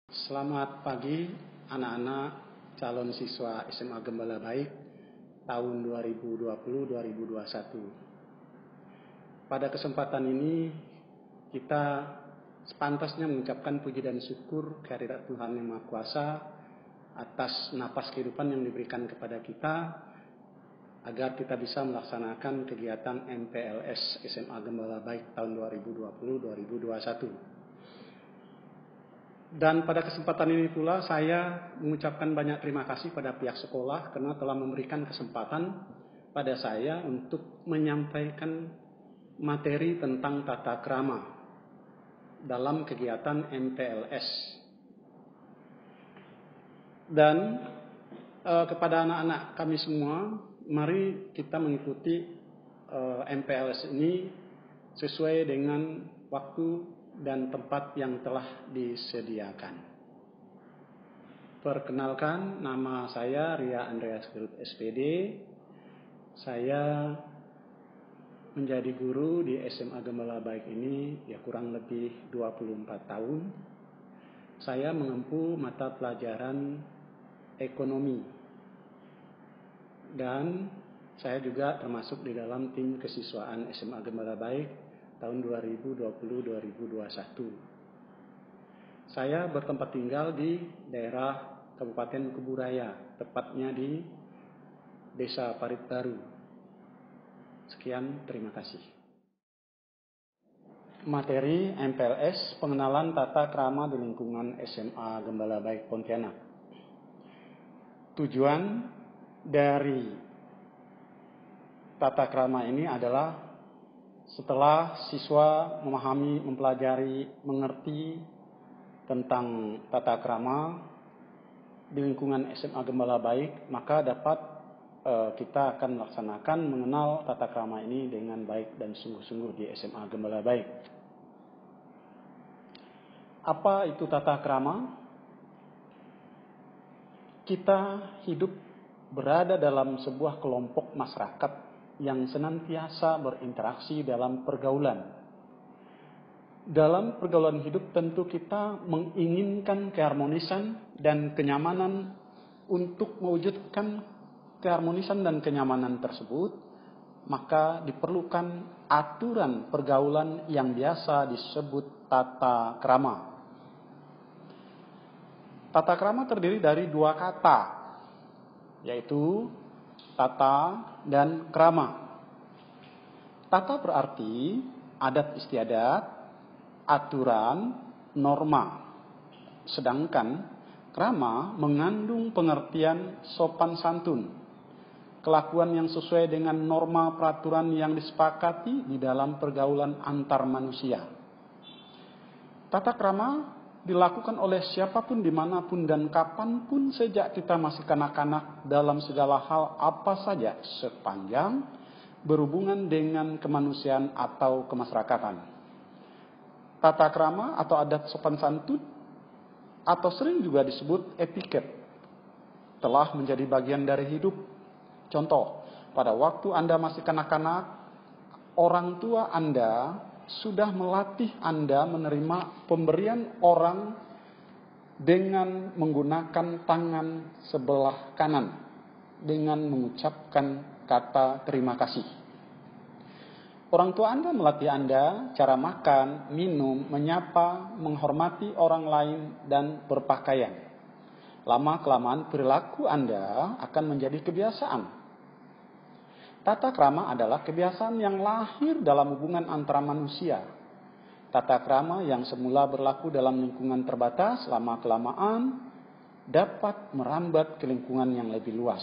Selamat pagi anak-anak calon siswa SMA Gembala Baik tahun 2020-2021. Pada kesempatan ini kita sepantasnya mengucapkan puji dan syukur kehadirat Tuhan Yang Maha Kuasa atas napas kehidupan yang diberikan kepada kita agar kita bisa melaksanakan kegiatan MPLS SMA Gembala Baik tahun 2020-2021. Dan pada kesempatan ini pula saya mengucapkan banyak terima kasih pada pihak sekolah karena telah memberikan kesempatan pada saya untuk menyampaikan materi tentang tata krama dalam kegiatan MPLS. Dan kepada anak-anak kami semua, mari kita mengikuti MPLS ini sesuai dengan waktu dan tempat yang telah disediakan. Perkenalkan, nama saya Ria Andreas Philip SPD. Saya menjadi guru di SMA Gembala Baik ini kurang lebih 24 tahun. Saya menempuh mata pelajaran ekonomi. Dan saya juga termasuk di dalam tim kesiswaan SMA Gembala Baik tahun 2020-2021. Saya bertempat tinggal di daerah Kabupaten Kuburaya, tepatnya di Desa Parit Baru. Sekian, terima kasih. Materi MPLS, pengenalan tata krama di lingkungan SMA Gembala Baik Pontianak. Tujuan dari tata krama ini adalah setelah siswa memahami, mempelajari, mengerti tentang tata krama di lingkungan SMA Gembala Baik, maka dapat kita akan melaksanakan mengenal tata krama ini dengan baik dan sungguh-sungguh di SMA Gembala Baik. Apa itu tata krama? Kita hidup berada dalam sebuah kelompok masyarakat yang senantiasa berinteraksi dalam pergaulan. Dalam pergaulan hidup tentu kita menginginkan keharmonisan dan kenyamanan. Untuk mewujudkan keharmonisan dan kenyamanan tersebut, maka diperlukan aturan pergaulan yang biasa disebut tata krama. Tata krama terdiri dari dua kata, yaitu tata dan krama. Tata berarti adat istiadat, aturan, norma. Sedangkan krama mengandung pengertian sopan santun, kelakuan yang sesuai dengan norma peraturan yang disepakati di dalam pergaulan antar manusia. Tata krama dilakukan oleh siapapun, dimanapun, dan kapanpun sejak kita masih kanak-kanak dalam segala hal apa saja sepanjang berhubungan dengan kemanusiaan atau kemasyarakatan. Tata krama atau adat sopan santun atau sering juga disebut etiket telah menjadi bagian dari hidup. Contoh, pada waktu Anda masih kanak-kanak, orang tua Anda sudah melatih Anda menerima pemberian orang dengan menggunakan tangan sebelah kanan dengan mengucapkan kata terima kasih. Orang tua Anda melatih Anda cara makan, minum, menyapa, menghormati orang lain, dan berpakaian. Lama-kelamaan perilaku Anda akan menjadi kebiasaan. Tata krama adalah kebiasaan yang lahir dalam hubungan antara manusia. Tata krama yang semula berlaku dalam lingkungan terbatas, lama-kelamaan dapat merambat ke lingkungan yang lebih luas.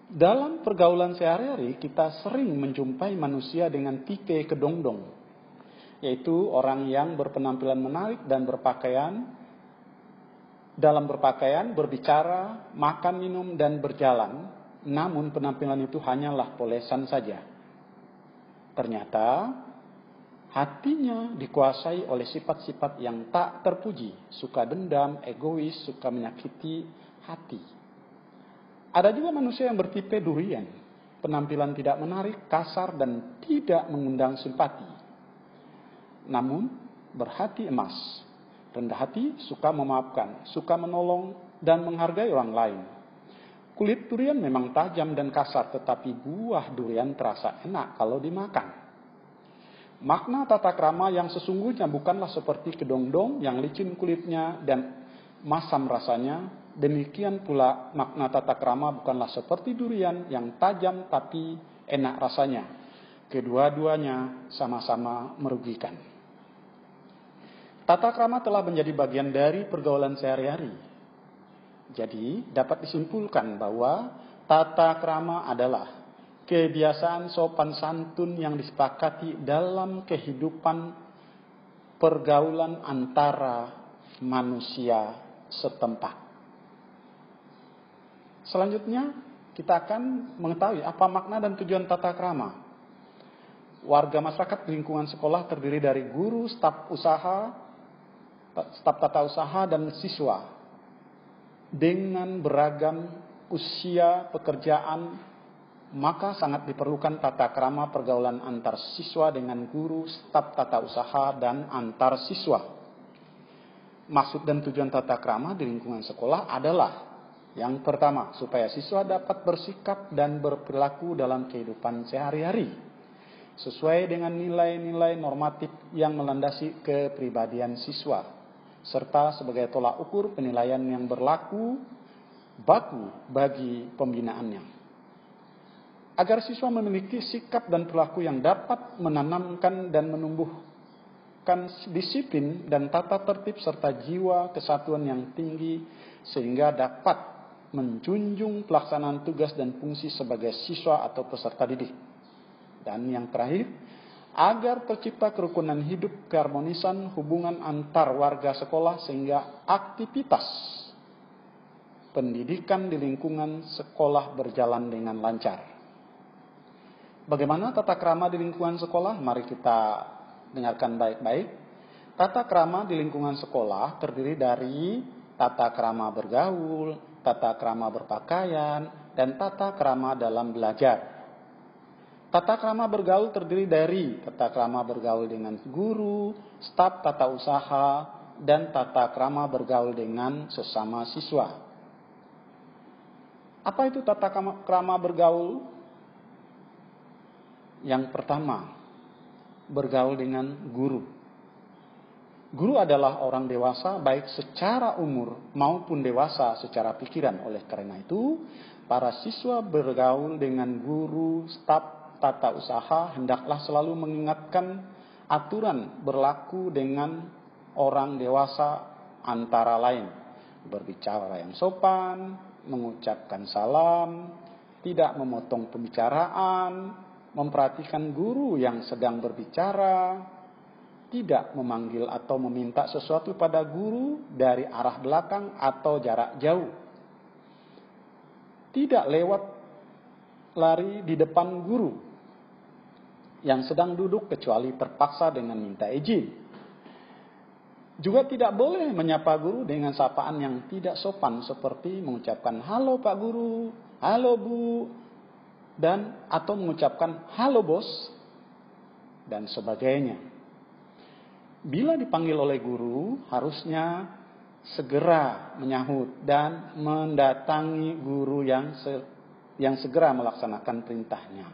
Dalam pergaulan sehari-hari, kita sering menjumpai manusia dengan tipe kedongdong, yaitu orang yang berpenampilan menarik dan berpakaian, berbicara, makan, minum, dan berjalan. Namun penampilan itu hanyalah polesan saja. Ternyata hatinya dikuasai oleh sifat-sifat yang tak terpuji, suka dendam, egois, suka menyakiti hati. Ada juga manusia yang bertipe durian, penampilan tidak menarik, kasar, dan tidak mengundang simpati. Namun berhati emas, rendah hati, suka memaafkan, suka menolong, dan menghargai orang lain. Kulit durian memang tajam dan kasar, tetapi buah durian terasa enak kalau dimakan. Makna tata krama yang sesungguhnya bukanlah seperti kedongdong yang licin kulitnya dan masam rasanya. Demikian pula makna tata krama bukanlah seperti durian yang tajam tapi enak rasanya. Kedua-duanya sama-sama merugikan. Tata krama telah menjadi bagian dari pergaulan sehari-hari. Jadi dapat disimpulkan bahwa tata krama adalah kebiasaan sopan santun yang disepakati dalam kehidupan pergaulan antara manusia setempat. Selanjutnya kita akan mengetahui apa makna dan tujuan tata krama. Warga masyarakat di lingkungan sekolah terdiri dari guru, staf tata usaha, dan siswa. Dengan beragam usia pekerjaan, maka sangat diperlukan tata krama pergaulan antar siswa dengan guru, staf tata usaha, dan antar siswa. Maksud dan tujuan tata krama di lingkungan sekolah adalah yang pertama, supaya siswa dapat bersikap dan berperilaku dalam kehidupan sehari-hari sesuai dengan nilai-nilai normatif yang melandasi kepribadian siswa, serta sebagai tolak ukur penilaian yang berlaku baku bagi pembinaannya. Agar siswa memiliki sikap dan perilaku yang dapat menanamkan dan menumbuhkan disiplin dan tata tertib serta jiwa kesatuan yang tinggi sehingga dapat menjunjung pelaksanaan tugas dan fungsi sebagai siswa atau peserta didik. Dan yang terakhir, agar tercipta kerukunan hidup, keharmonisan hubungan antar warga sekolah sehingga aktivitas pendidikan di lingkungan sekolah berjalan dengan lancar. Bagaimana tata krama di lingkungan sekolah? Mari kita dengarkan baik-baik. Tata krama di lingkungan sekolah terdiri dari tata krama bergaul, tata krama berpakaian, dan tata krama dalam belajar. Tata krama bergaul terdiri dari tata krama bergaul dengan guru, staf tata usaha, dan tata krama bergaul dengan sesama siswa. Apa itu tata krama bergaul? Yang pertama, bergaul dengan guru. Guru adalah orang dewasa baik secara umur maupun dewasa secara pikiran. Oleh karena itu, para siswa bergaul dengan guru, staf tata usaha hendaklah selalu mengingatkan aturan berlaku dengan orang dewasa antara lain. Berbicara yang sopan, mengucapkan salam, tidak memotong pembicaraan, memperhatikan guru yang sedang berbicara, tidak memanggil atau meminta sesuatu pada guru dari arah belakang atau jarak jauh. Tidak lewat lari di depan guru yang sedang duduk kecuali terpaksa dengan minta izin. Juga tidak boleh menyapa guru dengan sapaan yang tidak sopan seperti mengucapkan halo Pak Guru, halo Bu, dan atau mengucapkan halo Bos, dan sebagainya. Bila dipanggil oleh guru, harusnya segera menyahut dan mendatangi guru yang segera melaksanakan perintahnya.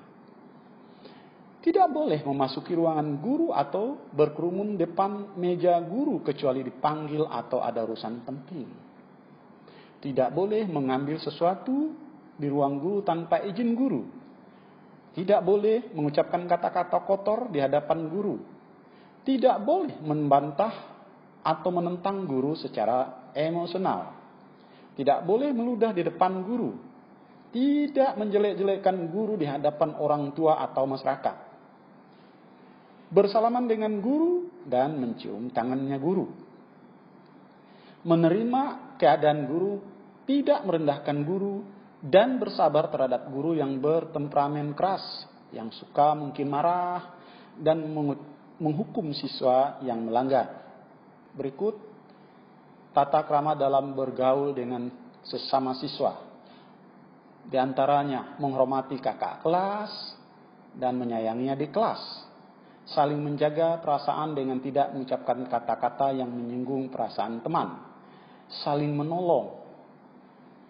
Tidak boleh memasuki ruangan guru atau berkerumun depan meja guru kecuali dipanggil atau ada urusan penting. Tidak boleh mengambil sesuatu di ruang guru tanpa izin guru. Tidak boleh mengucapkan kata-kata kotor di hadapan guru. Tidak boleh membantah atau menentang guru secara emosional. Tidak boleh meludah di depan guru. Tidak menjelek-jelekkan guru di hadapan orang tua atau masyarakat. Bersalaman dengan guru dan mencium tangannya guru. Menerima keadaan guru, tidak merendahkan guru, dan bersabar terhadap guru yang bertemperamen keras, yang suka mungkin marah, dan menghukum siswa yang melanggar. Berikut tata krama dalam bergaul dengan sesama siswa. Di antaranya menghormati kakak kelas dan menyayanginya di kelas. saling menjaga perasaan dengan tidak mengucapkan kata-kata yang menyinggung perasaan teman, saling menolong,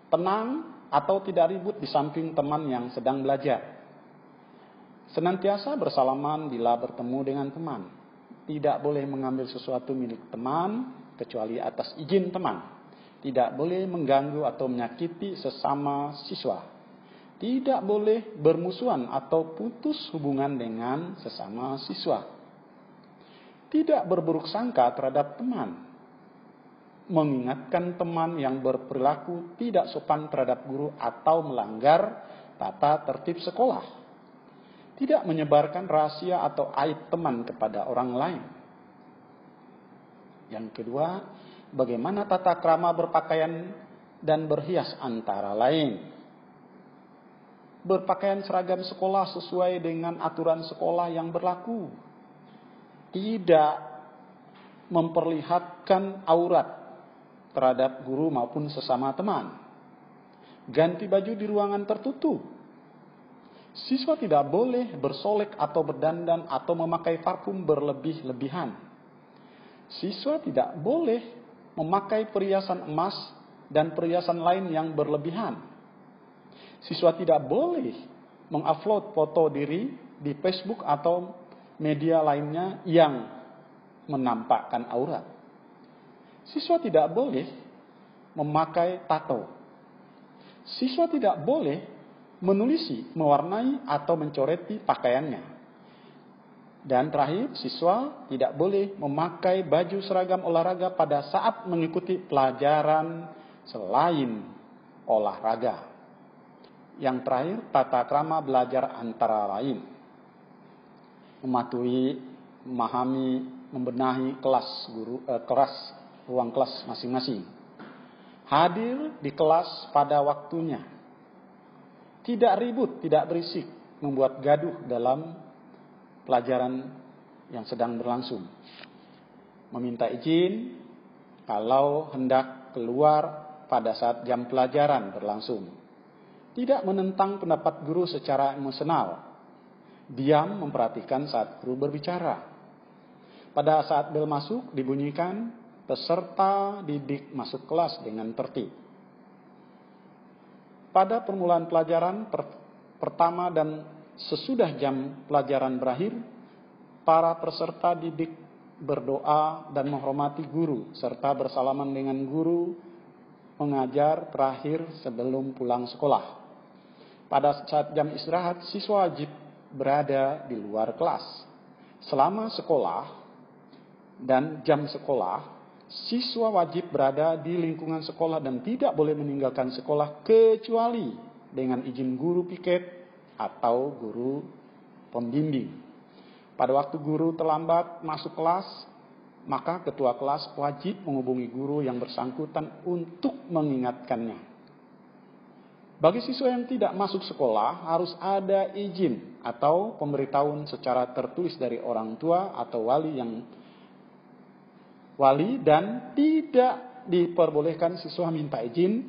tenang atau tidak ribut di samping teman yang sedang belajar. Senantiasa bersalaman bila bertemu dengan teman. Tidak boleh mengambil sesuatu milik teman kecuali atas izin teman. Tidak boleh mengganggu atau menyakiti sesama siswa. Tidak boleh bermusuhan atau putus hubungan dengan sesama siswa. Tidak berburuk sangka terhadap teman. Mengingatkan teman yang berperilaku tidak sopan terhadap guru atau melanggar tata tertib sekolah. Tidak menyebarkan rahasia atau aib teman kepada orang lain. Yang kedua, bagaimana tata krama berpakaian dan berhias antara lain. Berpakaian seragam sekolah sesuai dengan aturan sekolah yang berlaku. Tidak memperlihatkan aurat terhadap guru maupun sesama teman. Ganti baju di ruangan tertutup. Siswa tidak boleh bersolek atau berdandan atau memakai parfum berlebih-lebihan. Siswa tidak boleh memakai perhiasan emas dan perhiasan lain yang berlebihan. Siswa tidak boleh mengupload foto diri di Facebook atau media lainnya yang menampakkan aurat. Siswa tidak boleh memakai tato. Siswa tidak boleh menulisi, mewarnai atau mencoreti pakaiannya. Dan terakhir, siswa tidak boleh memakai baju seragam olahraga pada saat mengikuti pelajaran selain olahraga. Yang terakhir, tata krama belajar antara lain. Mematuhi, memahami, membenahi ruang kelas masing-masing. Hadir di kelas pada waktunya. Tidak ribut, tidak berisik, membuat gaduh dalam pelajaran yang sedang berlangsung. Meminta izin kalau hendak keluar pada saat jam pelajaran berlangsung. Tidak menentang pendapat guru secara emosional. Diam memperhatikan saat guru berbicara. Pada saat bel masuk dibunyikan, peserta didik masuk kelas dengan tertib. Pada permulaan pelajaran pertama dan sesudah jam pelajaran berakhir, para peserta didik berdoa dan menghormati guru, serta bersalaman dengan guru mengajar terakhir sebelum pulang sekolah. Pada saat jam istirahat, siswa wajib berada di luar kelas. Selama sekolah dan jam sekolah, siswa wajib berada di lingkungan sekolah dan tidak boleh meninggalkan sekolah kecuali dengan izin guru piket atau guru pembimbing. Pada waktu guru terlambat masuk kelas, maka ketua kelas wajib menghubungi guru yang bersangkutan untuk mengingatkannya. Bagi siswa yang tidak masuk sekolah harus ada izin atau pemberitahuan secara tertulis dari orang tua atau wali dan tidak diperbolehkan siswa minta izin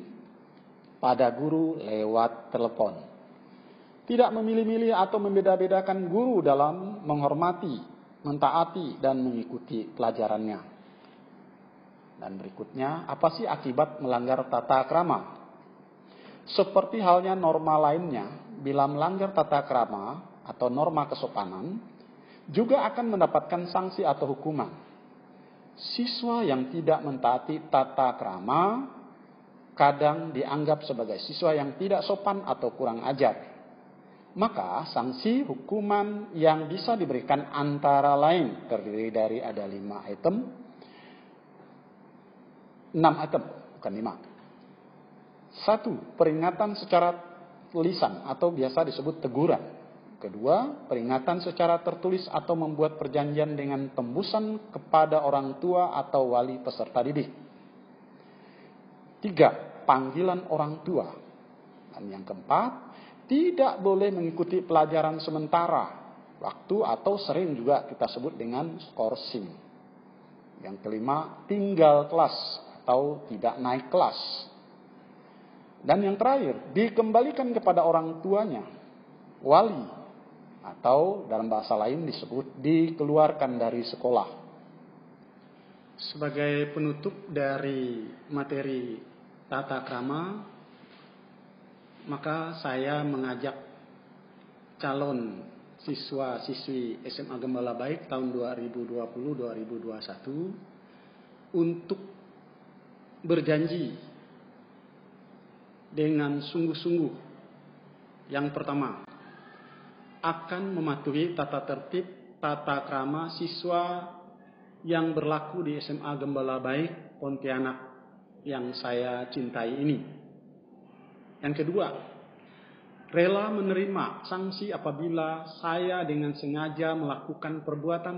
pada guru lewat telepon. Tidak memilih-milih atau membeda-bedakan guru dalam menghormati, mentaati, dan mengikuti pelajarannya. Dan berikutnya, apa sih akibat melanggar tata krama? Seperti halnya norma lainnya, bila melanggar tata krama atau norma kesopanan, juga akan mendapatkan sanksi atau hukuman. Siswa yang tidak mentaati tata krama kadang dianggap sebagai siswa yang tidak sopan atau kurang ajar. Maka sanksi hukuman yang bisa diberikan antara lain terdiri dari ada 6 item, bukan 5. 1. Peringatan secara lisan atau biasa disebut teguran. Kedua, peringatan secara tertulis atau membuat perjanjian dengan tembusan kepada orang tua atau wali peserta didik. 3. Panggilan orang tua. Dan yang keempat, tidak boleh mengikuti pelajaran sementara, waktu atau sering juga kita sebut dengan skorsing. Yang kelima, tinggal kelas atau tidak naik kelas. Dan yang terakhir, dikembalikan kepada orang tuanya, wali, atau dalam bahasa lain disebut dikeluarkan dari sekolah. Sebagai penutup dari materi tata krama, maka saya mengajak calon siswa-siswi SMA Gembala Baik tahun 2020-2021 untuk berjanji dengan sungguh-sungguh. Yang pertama, akan mematuhi tata tertib, tata krama siswa yang berlaku di SMA Gembala Baik Pontianak yang saya cintai ini. Yang kedua, rela menerima sanksi apabila saya dengan sengaja melakukan perbuatan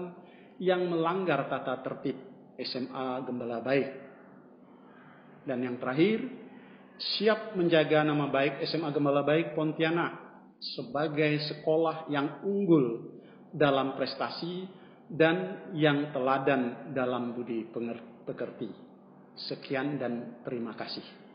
yang melanggar tata tertib SMA Gembala Baik. Dan yang terakhir, siap menjaga nama baik SMA Gembala Baik Pontianak sebagai sekolah yang unggul dalam prestasi dan yang teladan dalam budi pekerti. Sekian dan terima kasih.